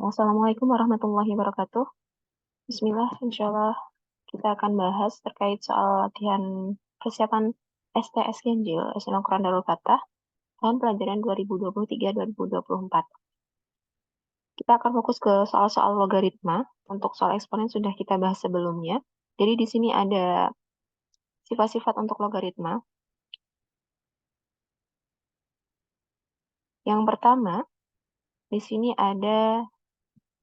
Assalamualaikum warahmatullahi wabarakatuh. Bismillah, insya Allah kita akan bahas terkait soal latihan persiapan STS Ganjil, SNM Quran Darul Fatah, tahun pelajaran 2023-2024. Kita akan fokus ke soal-soal logaritma. Untuk soal eksponen sudah kita bahas sebelumnya. Jadi di sini ada sifat-sifat untuk logaritma. Yang pertama, di sini ada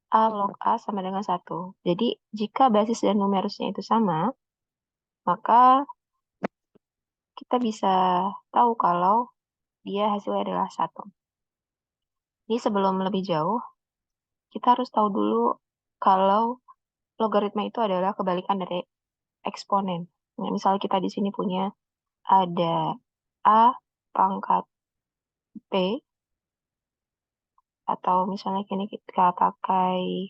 A log A sama dengan 1. Jadi jika basis dan numerusnya itu sama, maka kita bisa tahu kalau dia hasilnya adalah 1. Ini sebelum lebih jauh, kita harus tahu dulu kalau logaritma itu adalah kebalikan dari eksponen. Nah, misalnya kita di sini punya ada A pangkat B, atau misalnya kini kita pakai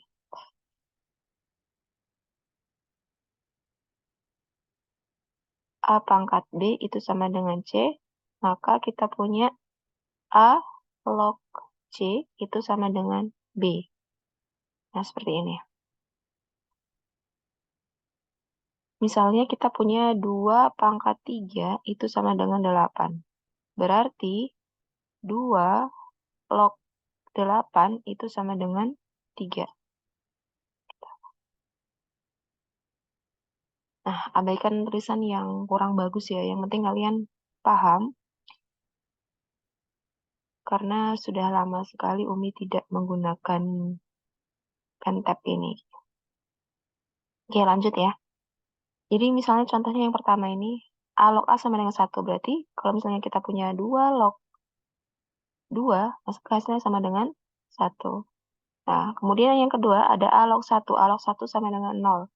A pangkat B itu sama dengan C, maka kita punya A log C itu sama dengan B. Nah, seperti ini. Misalnya kita punya 2 pangkat 3 itu sama dengan 8. Berarti 2 log 8 itu sama dengan 3. Nah, abaikan tulisan yang kurang bagus ya. Yang penting kalian paham. Karena sudah lama sekali Umi tidak menggunakan pen tab ini. Oke, lanjut ya. Jadi misalnya contohnya yang pertama ini, A log A sama dengan 1. Berarti kalau misalnya kita punya 2 log 2, maka hasilnya sama dengan 1. Nah, kemudian yang kedua ada A log 1. A log 1 sama dengan 0.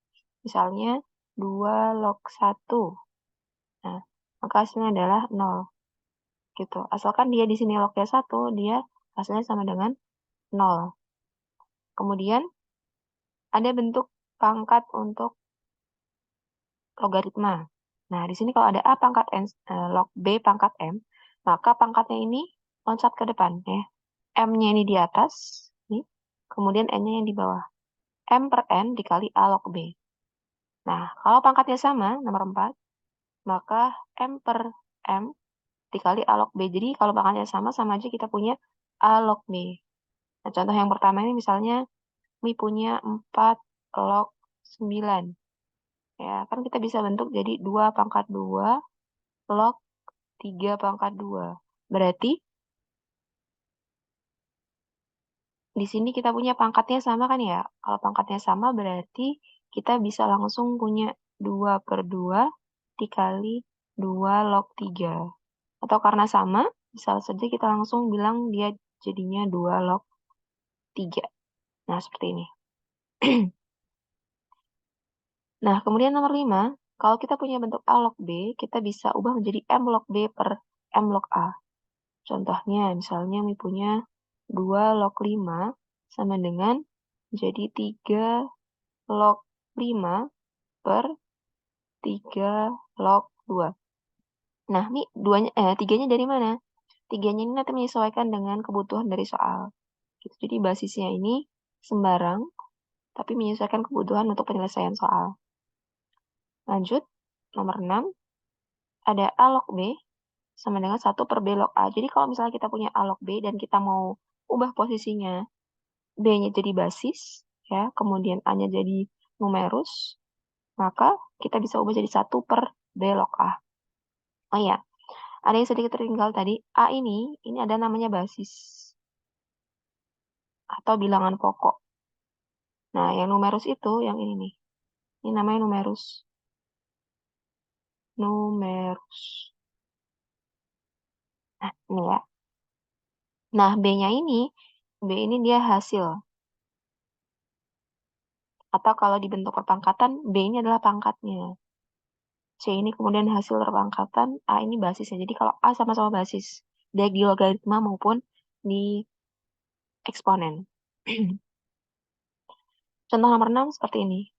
Misalnya 2 log 1. Nah, maka hasilnya adalah 0. Gitu. Asalkan dia di sini lognya 1, dia hasilnya sama dengan 0. Kemudian ada bentuk pangkat untuk logaritma. Nah, di sini kalau ada A pangkat N, log B pangkat M, maka pangkatnya ini loncat ke depan ya. M-nya ini di atas, nih. Kemudian N-nya yang di bawah. M per N dikali A log B. Nah, kalau pangkatnya sama, nomor 4, maka M per M dikali A log B. Jadi kalau pangkatnya sama aja kita punya A log B. Nah, contoh yang pertama ini misalnya Mi punya 4 log 9. Ya, kan kita bisa bentuk jadi 2 pangkat 2 log 3 pangkat 2. Berarti di sini kita punya pangkatnya sama kan ya? Kalau pangkatnya sama berarti kita bisa langsung punya 2 per 2 dikali 2 log 3. Atau karena sama, bisa saja kita langsung bilang dia jadinya 2 log 3. Nah, seperti ini. Nah, kemudian nomor 5, kalau kita punya bentuk A log B, kita bisa ubah menjadi M log B per M log A. Contohnya, misalnya Mi punya 2 log 5 sama dengan jadi 3 log 5 per 3 log 2. Nah, Mi tiganya dari mana? Tiganya ini nanti menyesuaikan dengan kebutuhan dari soal. Gitu. Jadi basisnya ini sembarang, tapi menyesuaikan kebutuhan untuk penyelesaian soal. Lanjut, nomor 6, ada A log B sama dengan 1 per B log A. Jadi kalau misalnya kita punya A log B dan kita mau ubah posisinya, B-nya jadi basis, ya, kemudian A-nya jadi numerus, maka kita bisa ubah jadi 1 per B log A. Oh iya, ada yang sedikit tertinggal tadi. A ini ada namanya basis atau bilangan pokok. Nah, yang numerus itu yang ini nih. Ini namanya numerus. Numerus. Nah, ini ya. Nah, B ini dia hasil. Atau kalau dibentuk perpangkatan, B ini adalah pangkatnya. C ini kemudian hasil perpangkatan, A ini basisnya. Jadi kalau A sama-sama basis, baik di logaritma maupun di eksponen. Contoh nomor 6 seperti ini.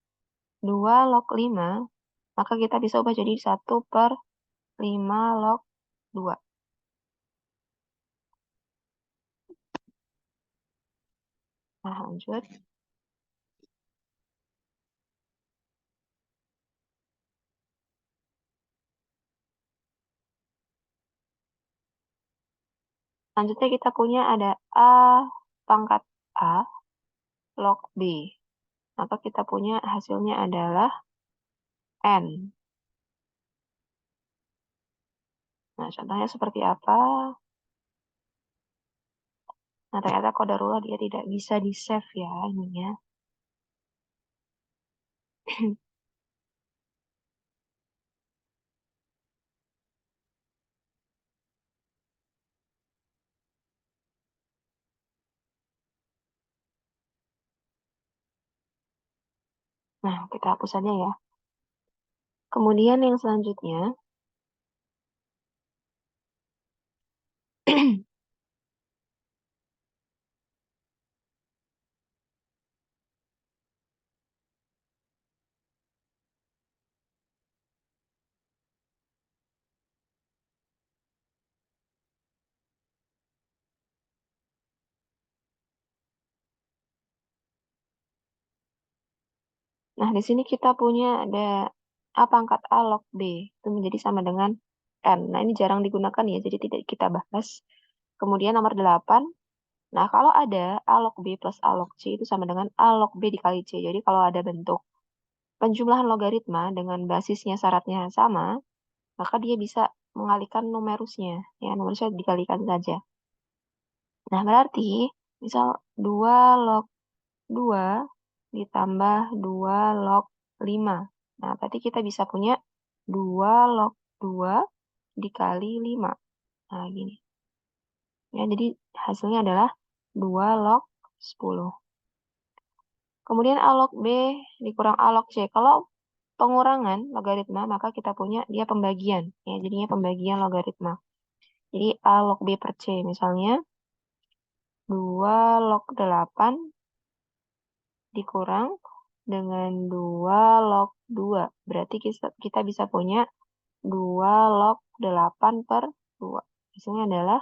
2 log 5, maka kita bisa ubah jadi 1 per 5 log 2. Nah, lanjut. Selanjutnya kita punya ada A pangkat A log B. Maka kita punya hasilnya adalah N. Nah, contohnya seperti apa? Nah, ternyata qadarullah dia tidak bisa di-save ya ininya. Nah, kita hapus saja ya. Kemudian yang selanjutnya, nah di sini kita punya ada A pangkat A log B. Itu menjadi sama dengan N. Nah, ini jarang digunakan ya, jadi tidak kita bahas. Kemudian nomor 8. Nah, kalau ada A log B plus A log C itu sama dengan A log B dikali C. Jadi kalau ada bentuk penjumlahan logaritma dengan basisnya syaratnya sama, maka dia bisa mengalihkan numerusnya. Ya, numerusnya dikalikan saja. Nah, berarti misal 2 log 2 ditambah 2 log 5. Nah, berarti kita bisa punya 2 log 2 dikali 5. Nah, gini. Ya, jadi hasilnya adalah 2 log 10. Kemudian A log B dikurang A log C. Kalau pengurangan logaritma, maka kita punya dia pembagian. Ya, jadinya pembagian logaritma. Jadi A log B per C. Misalnya 2 log 8 dikurang dengan 2 log 2. Berarti kita bisa punya 2 log 8 per 2. Hasilnya adalah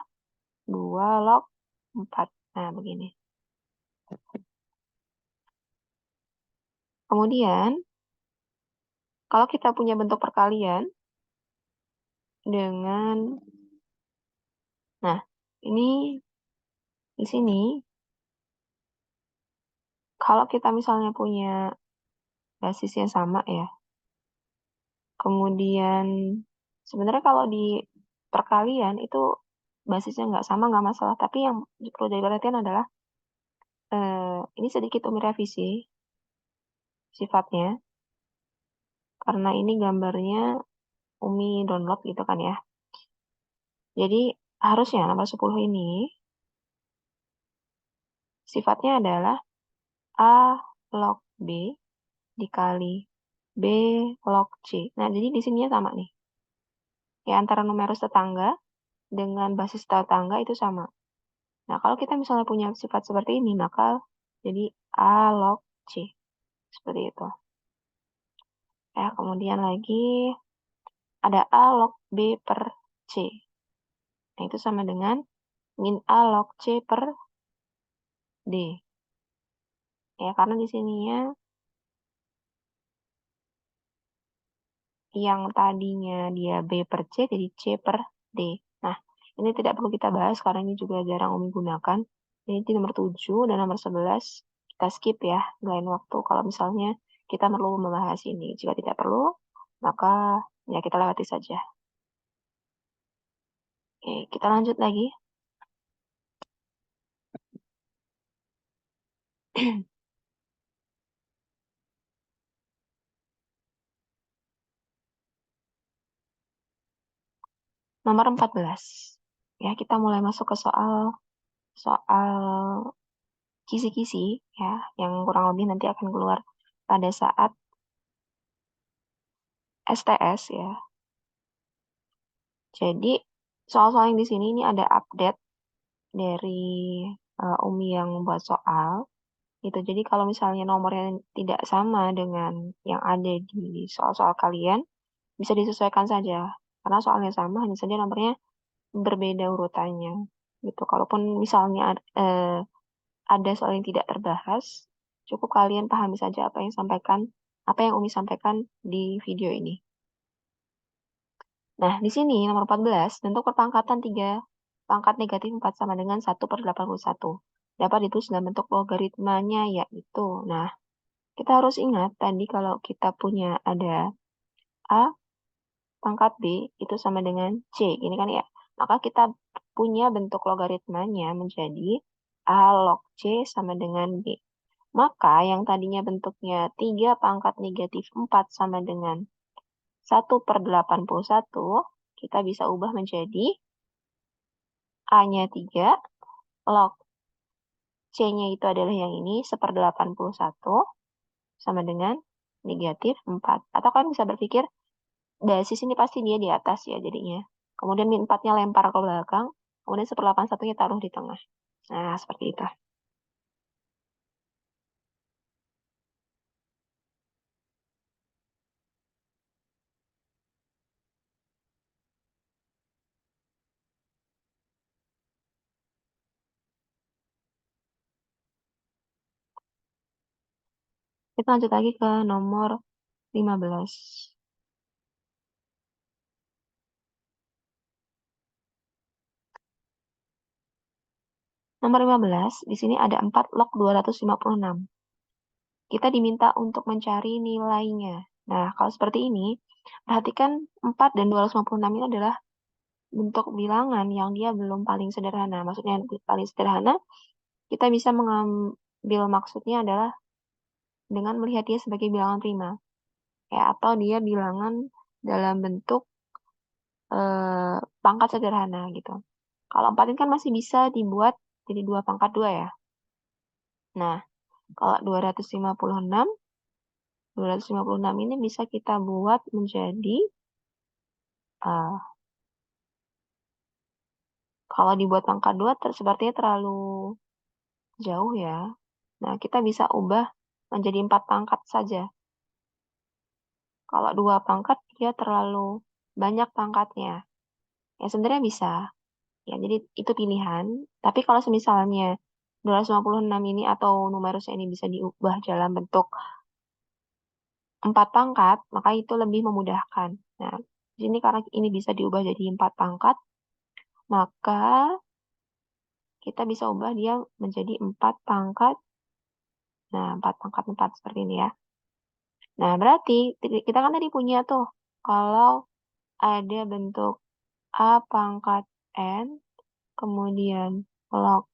2 log 4. Nah, begini. Kemudian, kalau kita punya bentuk perkalian dengan, nah, ini di sini, kalau kita misalnya punya basis yang sama ya, kemudian sebenarnya kalau di perkalian itu basisnya nggak sama nggak masalah, tapi yang perlu diperhatikan adalah ini sedikit Umi revisi sifatnya, karena ini gambarnya Umi download gitu kan ya. Jadi harusnya nomor 10 ini sifatnya adalah A log B dikali B log C. Nah, jadi di sininya sama nih. Ya, antara numerus tetangga dengan basis tetangga itu sama. Nah, kalau kita misalnya punya sifat seperti ini, maka jadi A log C. Seperti itu. Ya, kemudian lagi ada A log B per C. Nah, itu sama dengan min A log C per D. Ya, karena di sininya yang tadinya dia B per C jadi C per D. Nah, ini tidak perlu kita bahas karena ini juga jarang Umi gunakan. Ini di nomor 7 dan nomor 11 kita skip ya, lain waktu kalau misalnya kita perlu membahas ini. Jika tidak perlu, maka ya kita lewati saja. Oke, kita lanjut lagi. Nomor 14. Ya, kita mulai masuk ke soal soal kisi-kisi ya, yang kurang lebih nanti akan keluar pada saat STS ya. Jadi soal-soal yang di sini ini ada update dari Umi yang buat soal. Gitu. Jadi kalau misalnya nomornya tidak sama dengan yang ada di soal-soal kalian, bisa disesuaikan saja. Karena soalnya sama, hanya saja nomornya berbeda urutannya. Gitu. Kalaupun misalnya ada soal yang tidak terbahas, cukup kalian pahami saja apa yang Umi sampaikan di video ini. Nah, di sini nomor 14, bentuk perpangkatan 3 pangkat negatif 4 sama dengan 1/81. Dapat ditulis dalam bentuk logaritmanya, yaitu, nah, kita harus ingat tadi kalau kita punya ada A pangkat B itu sama dengan C, ini kan ya. Maka kita punya bentuk logaritmanya menjadi A log C sama dengan B. Maka yang tadinya bentuknya 3 pangkat negatif 4 sama dengan 1/81, kita bisa ubah menjadi A-nya 3, log C-nya itu adalah yang ini, 1/81, sama dengan negatif 4. Atau kan bisa berpikir, basis ini pasti dia di atas ya jadinya. Kemudian min 4-nya lempar ke belakang, kemudian 1/81-nya taruh di tengah. Nah, seperti itu. Kita lanjut lagi ke nomor 15. Nomor 15, di sini ada 4 log 256. Kita diminta untuk mencari nilainya. Nah, kalau seperti ini, perhatikan 4 dan 256 ini adalah bentuk bilangan yang dia belum paling sederhana. Maksudnya yang paling sederhana, kita bisa mengambil maksudnya adalah dengan melihat dia sebagai bilangan prima. Ya, atau dia bilangan dalam bentuk pangkat sederhana gitu. Kalau 4 ini kan masih bisa dibuat jadi 2 pangkat 2 ya. Nah, kalau 256 ini bisa kita buat menjadi, kalau dibuat pangkat 2 sepertinya terlalu jauh ya. Nah, kita bisa ubah menjadi 4 pangkat saja. Kalau 2 pangkat, dia terlalu banyak pangkatnya. Ya, sebenarnya bisa. Ya, jadi itu pilihan. Tapi kalau misalnya 256 ini atau numerusnya ini bisa diubah dalam bentuk 4 pangkat, maka itu lebih memudahkan. Nah, di sini karena ini bisa diubah jadi 4 pangkat, maka kita bisa ubah dia menjadi 4 pangkat. Nah, 4 pangkat 4 seperti ini ya. Nah, berarti kita kan tadi punya tuh, kalau ada bentuk A pangkat N, kemudian log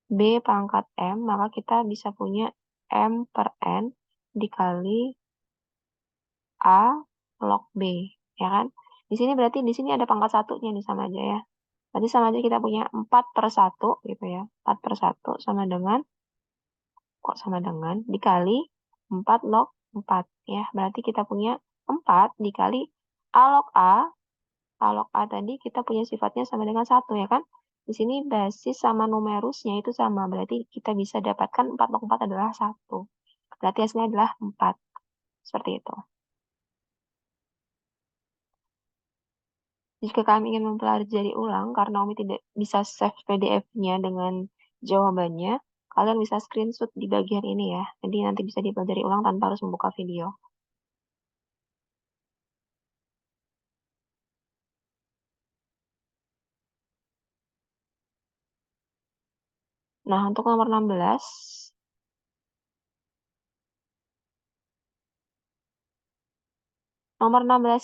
B pangkat M, maka kita bisa punya M per N dikali A log B, ya kan? Di sini ada pangkat satunya nih sama aja ya. Berarti sama aja kita punya 4/1 gitu ya. 4/1 sama dengan dikali 4 log 4 ya. Berarti kita punya 4 dikali A log A. A log A tadi kita punya sifatnya sama dengan 1 ya kan. Di sini basis sama numerusnya itu sama. Berarti kita bisa dapatkan 4 log 4 adalah 1. Berarti hasilnya adalah 4. Seperti itu. Jika kami ingin mempelajari ulang karena Umi tidak bisa save PDF-nya dengan jawabannya, kalian bisa screenshot di bagian ini ya. Jadi nanti bisa dipelajari ulang tanpa harus membuka video. Nah, untuk nomor 16,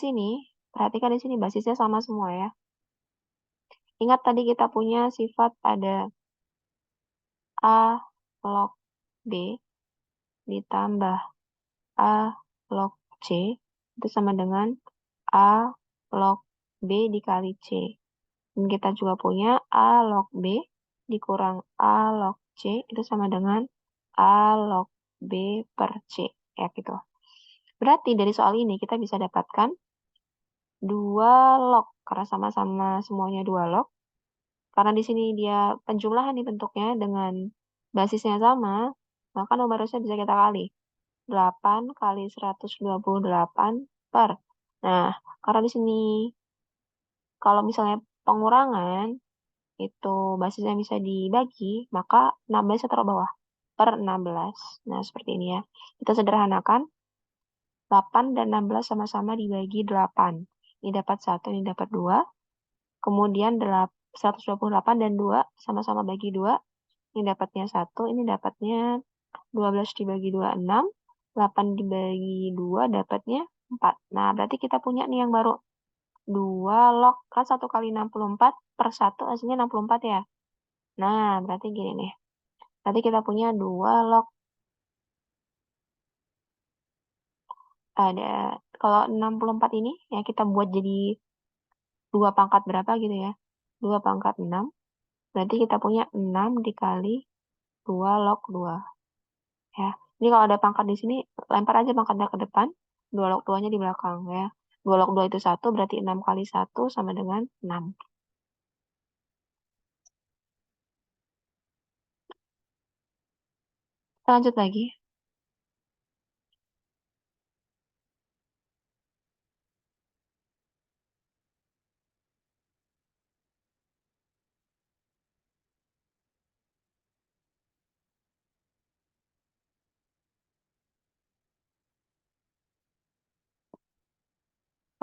ini, perhatikan di sini basisnya sama semua ya. Ingat tadi kita punya sifat ada A log B ditambah A log C itu sama dengan A log B dikali C. Dan kita juga punya A log B dikurang A log C itu sama dengan A log B per C. Ya gitu. Berarti dari soal ini kita bisa dapatkan 2 log. Karena sama-sama semuanya 2 log. Karena di sini dia penjumlahan nih bentuknya dengan basisnya sama, maka numerusnya bisa kita kali. 8 kali 128 per. Nah, karena di sini kalau misalnya pengurangan, itu basisnya bisa dibagi, maka 16 taruh bawah. Per 16. Nah, seperti ini ya. Kita sederhanakan. 8 dan 16 sama-sama dibagi 8. Ini dapat 1, ini dapat 2. Kemudian 128 dan 2 sama-sama bagi 2. Ini dapatnya 1, ini dapatnya 12 dibagi 2, 6. 8 dibagi 2 dapatnya 4. Nah, berarti kita punya nih yang baru. 2 log, kan 1 kali 64 per 1 hasilnya 64 ya. Nah, berarti gini nih. Berarti kita punya 2 log. Ada, kalau 64 ini ya kita buat jadi 2 pangkat berapa gitu ya. 2 pangkat 6. Berarti kita punya 6 dikali 2 log 2. Ya. Ini kalau ada pangkat di sini, lempar aja pangkatnya ke depan. 2 log 2-nya di belakang ya. 2 log 2 itu 1, berarti 6 kali 1 sama dengan 6. Kita lanjut lagi.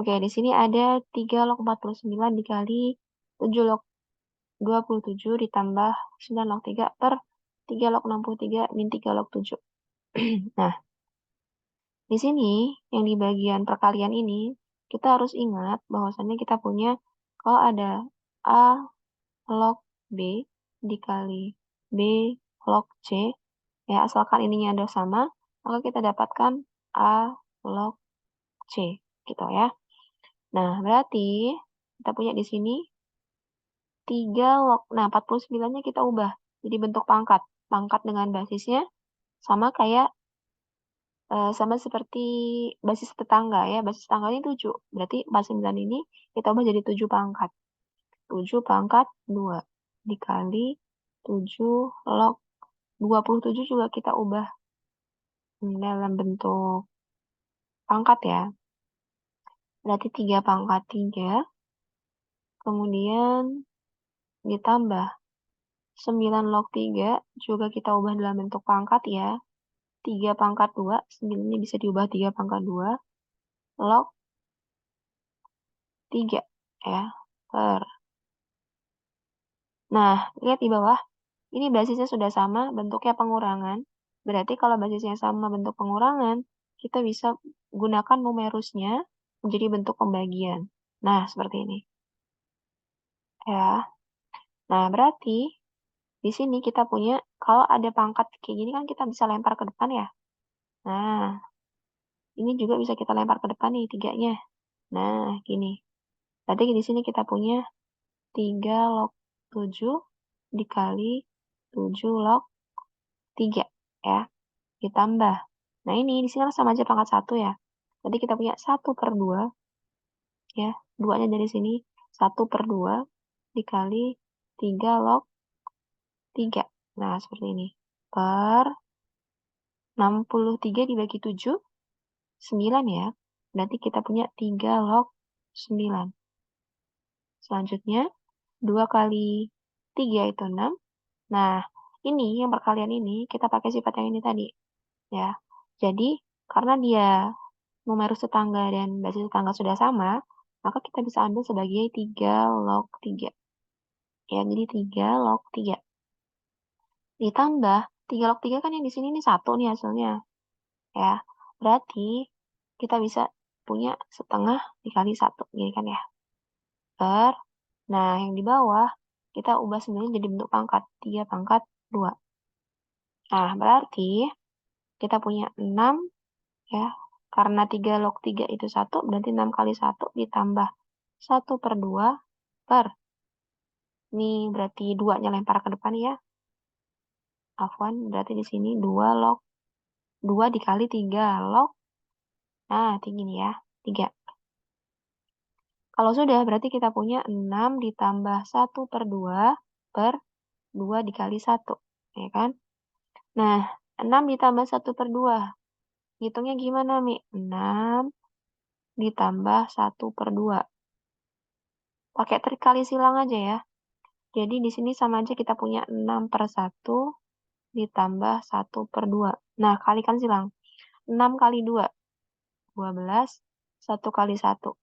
Oke, di sini ada 3 log 49 dikali 7 log 27 ditambah 9 log 3 per 3 log 63 min 3 log 7. Nah, di sini yang di bagian perkalian ini, kita harus ingat bahwasannya kita punya kalau ada A log B dikali B log C, ya asalkan ininya ada sama, maka kita dapatkan A log C, gitu ya. Nah, berarti kita punya di sini 3 log, nah 49-nya kita ubah jadi bentuk pangkat. Pangkat dengan basisnya sama kayak sama seperti basis tetangga ya. Basis tetangga ini 7. Berarti 49 ini kita ubah jadi 7 pangkat. 7 pangkat 2 dikali 7 log 27 juga kita ubah dalam bentuk pangkat ya. Berarti 3 pangkat 3. Kemudian ditambah 9 log 3 juga kita ubah dalam bentuk pangkat ya. 3 pangkat 2. 9 ini bisa diubah 3 pangkat 2. Log 3 ya. Per. Nah, lihat di bawah. Ini basisnya sudah sama, bentuknya pengurangan. Berarti kalau basisnya sama bentuk pengurangan, kita bisa gunakan numerusnya menjadi bentuk pembagian. Nah, seperti ini. Ya. Nah, berarti di sini kita punya, kalau ada pangkat kayak gini kan kita bisa lempar ke depan ya. Nah, ini juga bisa kita lempar ke depan nih, tiganya. Nah, gini. Berarti di sini kita punya 3 log 7 dikali 7 log 3 ya. Ditambah. Nah, ini di sini kan sama aja pangkat 1 ya. Jadi kita punya 1/2 ya. 2-nya dari sini 1/2 dikali 3 log 3. Nah, seperti ini. Per 63 dibagi 7, 9 ya. Berarti kita punya 3 log 9. Selanjutnya, 2 kali 3 itu 6. Nah, ini yang perkalian ini kita pakai sifat yang ini tadi. Ya. Jadi, karena dia numerus tetangga dan basis tetangga sudah sama, maka kita bisa ambil sebagai 3 log 3. Ya, jadi 3 log 3. Ditambah 3 log 3 kan yang di sini nih 1 nih hasilnya. Ya, berarti kita bisa punya setengah dikali 1. Gini kan ya. Per, nah yang di bawah kita ubah sendiri jadi bentuk pangkat. 3 pangkat 2. Nah, berarti kita punya 6 ya. Karena 3 log 3 itu 1, berarti 6 kali 1 ditambah 1/2 per. Ini berarti 2-nya lempar ke depan ya. Afwan, berarti di sini 2 log 2 dikali 3 log. Nah, tinggi nih ya. 3. Kalau sudah, berarti kita punya 6 ditambah 1/2 per 2 dikali 1. Ya kan? Nah, 6 ditambah 1/2. Hitungnya gimana, Mi? 6 ditambah 1/2. Pakai trik kali silang aja ya. Jadi di sini sama aja kita punya 6/1 ditambah 1/2. Nah, kalikan silang. 6 kali 2, 12. 1 kali 1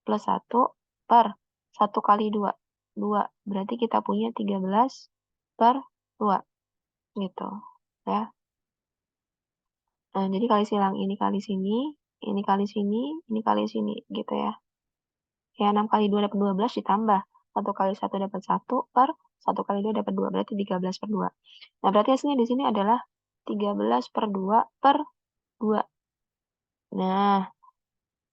plus 1 per 1 kali 2, 2. Berarti kita punya 13/2. Gitu. Ya. Nah, jadi kali silang. Ini kali sini, ini kali sini, ini kali sini. Gitu ya. Ya, 6 kali 2 dapat 12 ditambah 1 kali 1 dapat 1 per 1 kali 2 dapat 2. Berarti 13/2. Nah, berarti hasilnya di sini adalah 13/2/2. Nah,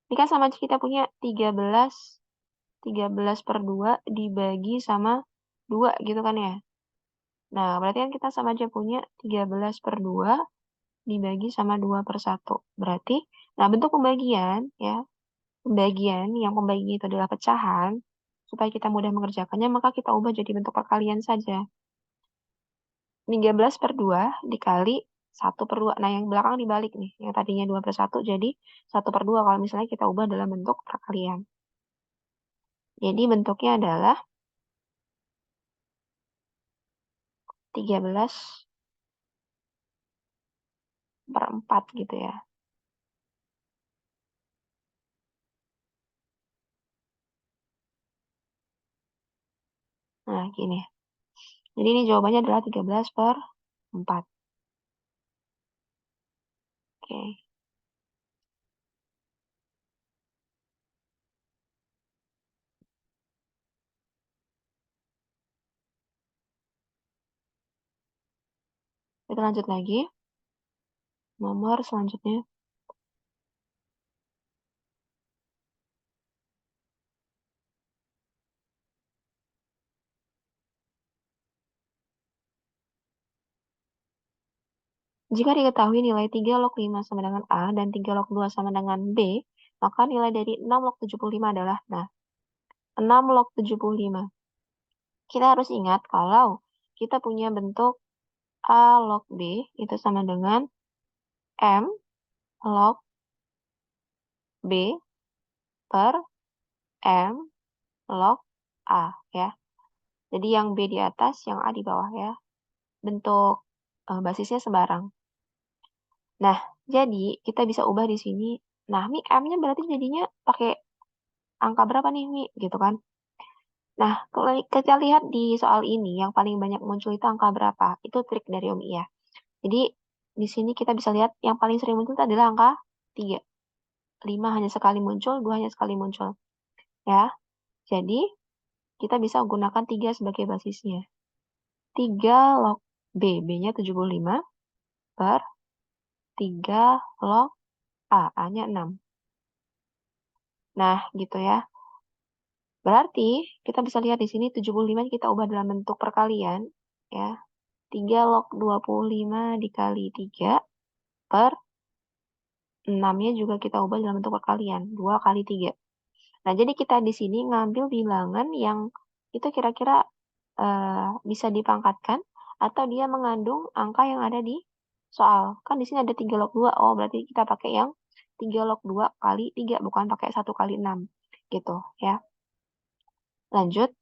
ini kan sama aja kita punya 13/2 dibagi sama 2 gitu kan ya. Nah, berarti kan kita sama aja punya 13/2 dibagi sama 2/1. Berarti, nah bentuk pembagian ya, yang pembagian itu adalah pecahan, supaya kita mudah mengerjakannya, maka kita ubah jadi bentuk perkalian saja. 13/2 dikali 1/2. Nah, yang belakang dibalik nih. Yang tadinya 2/1 jadi 1/2 kalau misalnya kita ubah dalam bentuk perkalian. Jadi bentuknya adalah 13/4 gitu ya. Nah, gini. Jadi ini jawabannya adalah 13/4. Oke. Kita lanjut lagi. Nomor selanjutnya. Jika diketahui nilai 3 log 5 sama dengan A dan 3 log 2 sama dengan B, maka nilai dari 6 log 75 adalah, nah, 6 log 75. Kita harus ingat kalau kita punya bentuk A log B itu sama dengan M log B per M log A ya. Jadi yang B di atas, yang A di bawah ya. Bentuk basisnya sebarang. Nah, jadi kita bisa ubah di sini. Nah, Mi M-nya berarti jadinya pakai angka berapa nih, Mi? Gitu kan. Nah, kalau kita lihat di soal ini, yang paling banyak muncul itu angka berapa? Itu trik dari Om ya. Jadi, di sini kita bisa lihat yang paling sering muncul itu adalah angka 3. 5 hanya sekali muncul, 2 hanya sekali muncul. Ya, jadi kita bisa gunakan 3 sebagai basisnya. 3 log B, B-nya 75 per 3 log A, A-nya 6. Nah, gitu ya. Berarti kita bisa lihat di sini 75 kita ubah dalam bentuk perkalian ya. 3 log 25 dikali 3 per 6-nya juga kita ubah dalam bentuk perkalian, 2 kali 3. Nah, jadi kita di sini ngambil bilangan yang itu kira-kira bisa dipangkatkan atau dia mengandung angka yang ada di soal. Kan di sini ada 3 log 2. Oh, berarti kita pakai yang 3 log 2 kali 3, bukan pakai 1 kali 6. Gitu ya. Lanjut.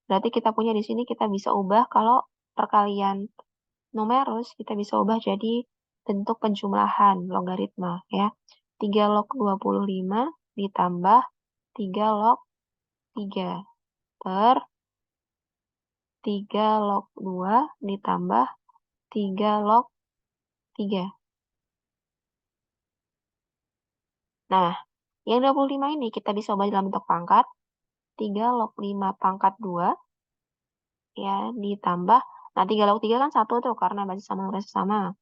Berarti kita punya di sini kita bisa ubah kalau perkalian numerus, kita bisa ubah jadi bentuk penjumlahan logaritma ya. 3 log 25 ditambah 3 log 3 per 3 log 2 ditambah 3 log 3. Nah, yang 25 ini kita bisa ubah dalam bentuk pangkat. 3 log 5 pangkat 2 ya ditambah. Nah, 3 log 3 kan 1 tuh karena basis sama numeris sama.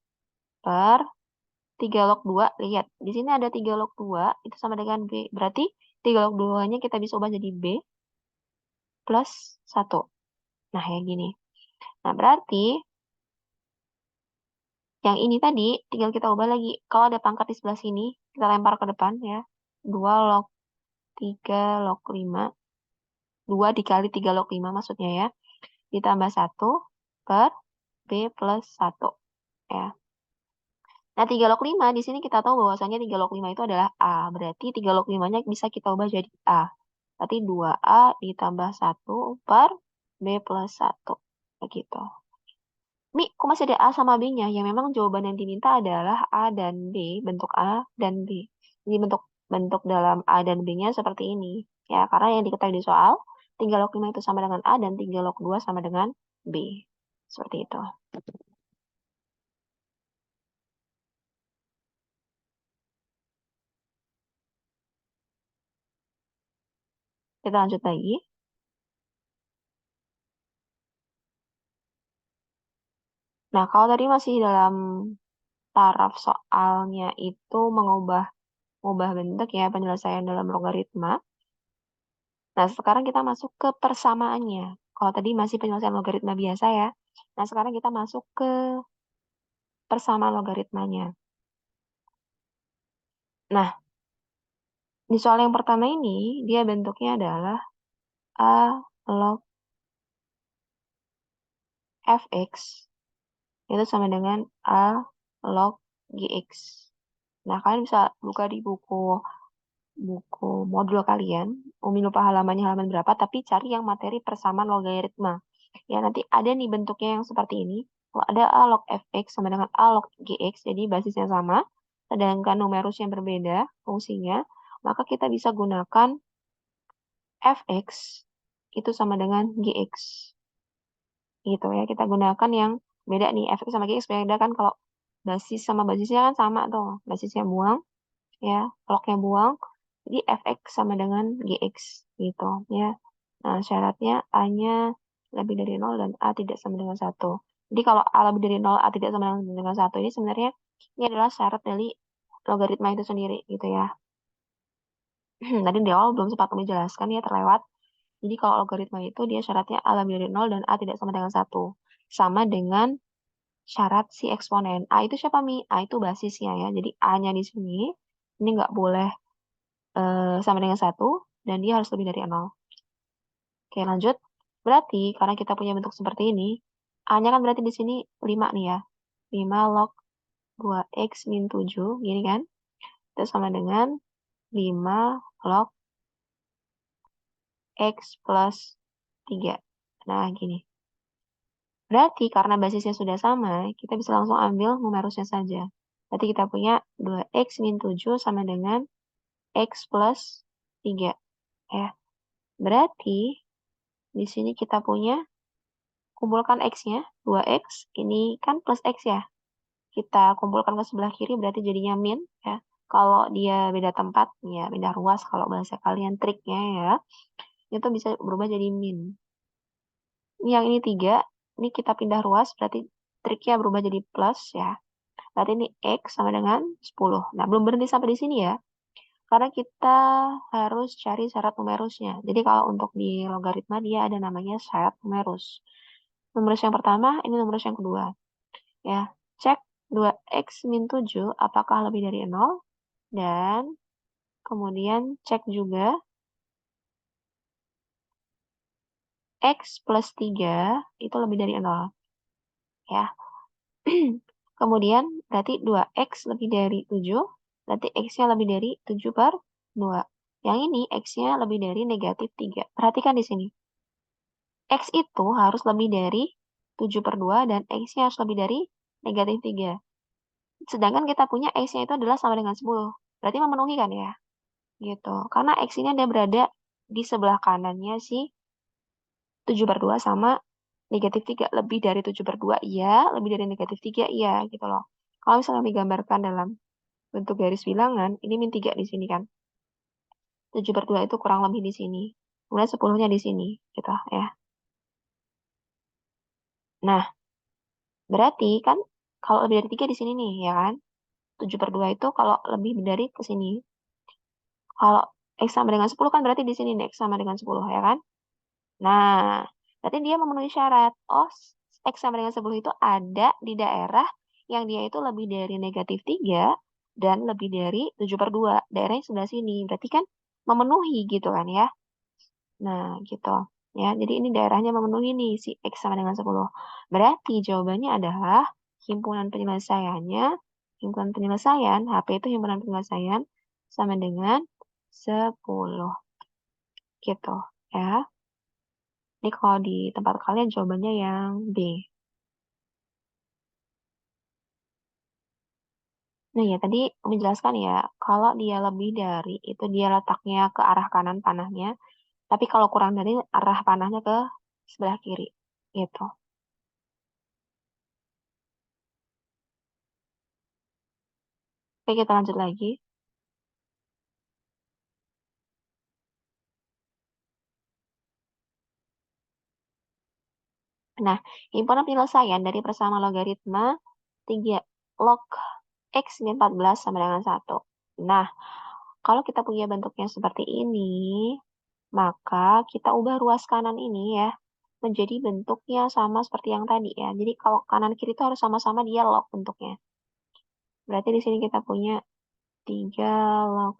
Per 3 log 2, lihat. Di sini ada 3 log 2 itu sama dengan B. Berarti 3 log 2-nya kita bisa ubah jadi B plus 1. Nah, ya gini. Nah, berarti yang ini tadi tinggal kita ubah lagi. Kalau ada pangkat di sebelah sini, kita lempar ke depan ya. 2 log 3 log 5. 2 dikali 3 log 5 maksudnya ya. Ditambah 1 per B plus 1. Ya. Nah, 3 log 5 di sini kita tahu bahwasannya 3 log 5 itu adalah A. Berarti 3 log 5-nya bisa kita ubah jadi A. Berarti 2A ditambah 1 per B plus 1. Begitu. Mi, kok masih ada A sama B-nya? Ya memang jawaban yang diminta adalah A dan B, bentuk A dan B. Jadi bentuk bentuk dalam A dan B-nya seperti ini. Ya, karena yang diketahui di soal, 3 log 5 itu sama dengan A dan 3 log 2 sama dengan B. Seperti itu. Kita lanjut lagi. Nah, kalau tadi masih dalam taraf soalnya itu mengubah bentuk ya penyelesaian dalam logaritma. Nah, sekarang kita masuk ke persamaannya. Kalau tadi masih penyelesaian logaritma biasa ya. Nah, sekarang kita masuk ke persamaan logaritmanya. Nah, di soal yang pertama ini, dia bentuknya adalah A log fx itu sama dengan A log gx. Nah, kalian bisa buka di buku modul kalian. Umi lupa halamannya halaman berapa, tapi cari yang materi persamaan logaritma. Ya, nanti ada nih bentuknya yang seperti ini. Kalau ada A log fx sama dengan A log gx, jadi basisnya sama, sedangkan numerus yang berbeda fungsinya, maka kita bisa gunakan fx itu sama dengan gx. Gitu ya, kita gunakan yang beda nih, fx sama gx beda kan kalau basis sama basisnya kan sama tuh. Basisnya buang, ya, lognya buang, jadi fx sama dengan gx gitu ya. Nah, syaratnya A-nya lebih dari 0 dan A tidak sama dengan 1. Jadi kalau A lebih dari 0, A tidak sama dengan 1 ini sebenarnya ini adalah syarat dari logaritma itu sendiri gitu ya. Tadi di awal belum sempat menjelaskan ya, terlewat. Jadi kalau logaritma itu dia syaratnya A lebih dari 0 dan A tidak sama dengan 1. Sama dengan syarat si eksponen. A itu siapa, Mi? A itu basisnya ya. Jadi A-nya di sini ini nggak boleh sama dengan 1 dan dia harus lebih dari 0. Oke, lanjut. Berarti karena kita punya bentuk seperti ini, A-nya kan berarti di sini 5 nih ya. 5 log 2x min 7, gini kan? Itu sama dengan 5 log x plus 3. Nah, gini. Berarti karena basisnya sudah sama, kita bisa langsung ambil numerusnya saja. Berarti kita punya 2x min 7 sama dengan x plus 3. Ya. Berarti di sini kita punya kumpulkan x-nya, 2x, ini kan plus x ya. Kita kumpulkan ke sebelah kiri berarti jadinya min ya. Kalau dia beda tempat, ya beda ruas kalau bahasa kalian triknya ya, itu bisa berubah jadi min. Yang ini 3, ini kita pindah ruas berarti triknya berubah jadi plus ya. Berarti ini X sama dengan 10. Nah, belum berhenti sampai di sini ya. Karena kita harus cari syarat numerusnya. Jadi kalau untuk di logaritma dia ada namanya syarat numerus. Numerus yang pertama, ini numerus yang kedua. Ya, cek 2x min 7 apakah lebih dari 0. Dan kemudian cek juga x plus 3 itu lebih dari 0. Ya. Kemudian berarti 2x lebih dari 7, berarti x-nya lebih dari 7 per 2. Yang ini x-nya lebih dari negatif 3. Perhatikan di sini. X itu harus lebih dari 7 per 2 dan x-nya harus lebih dari negatif 3. Sedangkan kita punya x-nya itu adalah sama dengan 10. Berarti memenuhi kan ya? Gitu. Karena x ini dia berada di sebelah kanannya si 7 per 2 sama negatif 3. Lebih dari 7 per 2 iya, lebih dari negatif 3 iya gitu loh. Kalau misalnya digambarkan dalam bentuk garis bilangan, ini min 3 di sini kan. 7 per 2 itu kurang lebih di sini. Kemudian 10-nya di sini gitu ya. Nah, berarti kan kalau lebih dari 3 di sini nih ya kan. 7 per 2 itu kalau lebih dari ke sini. Kalau X sama dengan 10 kan berarti di sini nih X sama dengan 10 ya kan. Nah, berarti dia memenuhi syarat. Oh, X sama dengan 10 itu ada di daerah yang dia itu lebih dari negatif 3 dan lebih dari 7 per 2. Daerahnya sebelah sini. Berarti kan memenuhi gitu kan ya. Nah, gitu. Ya, jadi ini daerahnya memenuhi nih si X sama dengan 10. Berarti jawabannya adalah himpunan penyelesaiannya, himpunan penyelesaian, HP itu himpunan penyelesaian sama dengan 10. Gitu, ya. Ini kalau di tempat kalian jawabannya yang B. Nah ya tadi menjelaskan ya, kalau dia lebih dari itu dia letaknya ke arah kanan panahnya, tapi kalau kurang dari arah panahnya ke sebelah kiri. Gitu. Oke, kita lanjut lagi. Nah, himpunan penyelesaian dari persamaan logaritma 3 log X min 14 sama dengan 1. Nah, kalau kita punya bentuknya seperti ini, maka kita ubah ruas kanan ini ya menjadi bentuknya sama seperti yang tadi ya. Jadi kalau kanan kiri itu harus sama-sama dia log bentuknya. Berarti di sini kita punya 3 log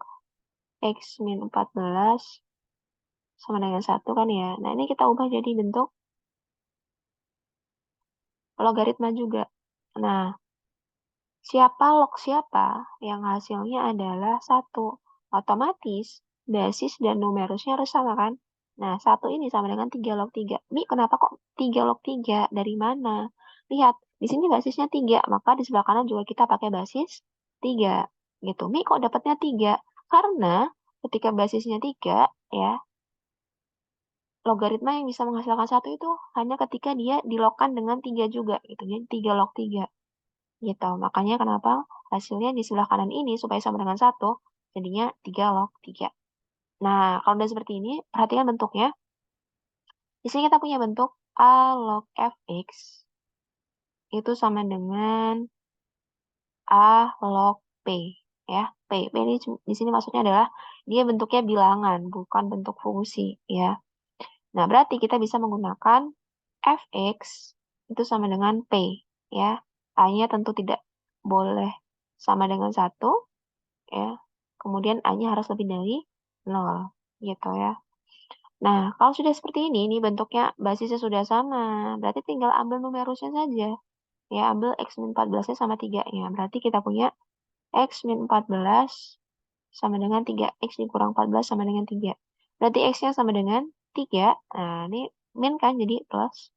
X min 14 sama dengan 1 kan ya. Nah, ini kita ubah jadi bentuk logaritma juga. Nah, siapa log siapa yang hasilnya adalah 1. Otomatis basis dan numerusnya harus sama kan? Nah, 1 ini sama dengan 3 log 3. Mi, kenapa kok 3 log 3? Dari mana? Lihat, di sini basisnya 3, maka di sebelah kanan juga kita pakai basis 3. Gitu. Mi, kok dapatnya 3? Karena ketika basisnya 3, ya, logaritma yang bisa menghasilkan 1 itu hanya ketika dia dilogkan dengan 3 juga. Gitu. Jadi 3 log 3. Gitu. Makanya kenapa hasilnya di sebelah kanan ini supaya sama dengan 1, jadinya 3 log 3. Nah, kalau udah seperti ini, perhatikan bentuknya. Di sini kita punya bentuk A log fx itu sama dengan A log P. Ya, P ini di sini maksudnya adalah dia bentuknya bilangan, bukan bentuk fungsi. Ya. Nah, berarti kita bisa menggunakan fx itu sama dengan P. Ya, A-nya tentu tidak boleh sama dengan 1. Ya. Kemudian A-nya harus lebih dari 0 gitu ya. Nah, kalau sudah seperti ini bentuknya basisnya sudah sama. Berarti tinggal ambil numerusnya saja. Ya, ambil X min 14-nya sama 3-nya. Berarti kita punya X min 14 sama dengan 3. X dikurang 14 sama dengan 3. Berarti X-nya sama dengan 3. Nah, ini min kan jadi plus.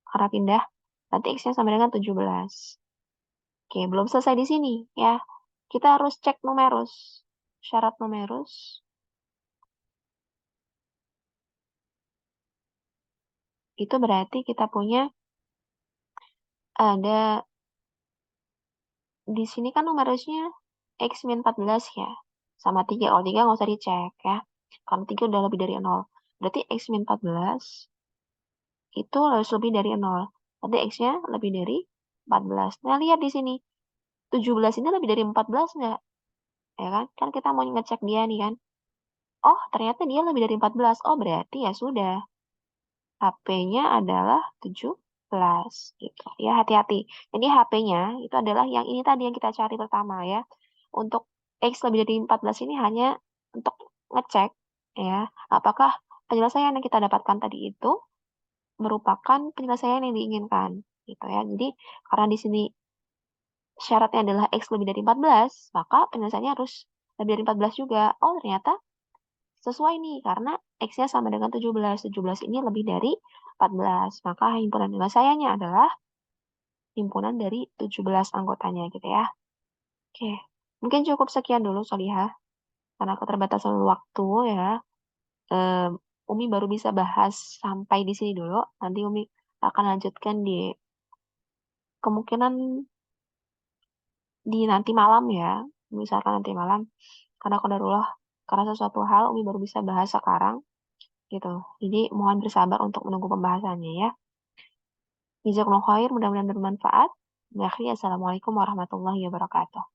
Karena pindah. Berarti X-nya sama dengan 17. Oke, belum selesai di sini ya. Kita harus cek numerus. Syarat numerus itu berarti kita punya ada di sini kan numerusnya X min 14 ya. Sama 3. Kalau 3 nggak usah dicek ya. Kalau 3 udah lebih dari 0. Berarti X min 14 itu harus lebih dari 0. Berarti X-nya lebih dari 14. Nah, lihat di sini. 17 ini lebih dari 14 nggak? Ya kan? Kan kita mau ngecek dia nih kan. Oh, ternyata dia lebih dari 14. Oh, berarti ya sudah. HP-nya adalah 17 gitu. Ya, hati-hati. Jadi HP-nya itu adalah yang ini tadi yang kita cari pertama ya. Untuk X lebih dari 14 ini hanya untuk ngecek ya, apakah penyelesaian yang kita dapatkan tadi itu merupakan penyelesaian yang diinginkan gitu ya. Jadi karena di sini syaratnya adalah X lebih dari 14, maka penyelesaiannya harus lebih dari 14 juga. Oh, ternyata sesuai nih, karena X-nya sama dengan 17. 17 ini lebih dari 14. Maka himpunan penyelesaiannya adalah himpunan dari 17 anggotanya gitu ya. Oke, mungkin cukup sekian dulu Solihah. Karena keterbatasan waktu ya. Em, Umi baru bisa bahas sampai di sini dulu. Nanti Umi akan lanjutkan di kemungkinan di nanti malam ya. Misalkan nanti malam. Karena kodarullah, karena sesuatu hal Umi baru bisa bahas sekarang gitu. Jadi mohon bersabar untuk menunggu pembahasannya ya. Jazakumullah khair, mudah-mudahan bermanfaat. Akhirnya, assalamualaikum warahmatullahi wabarakatuh.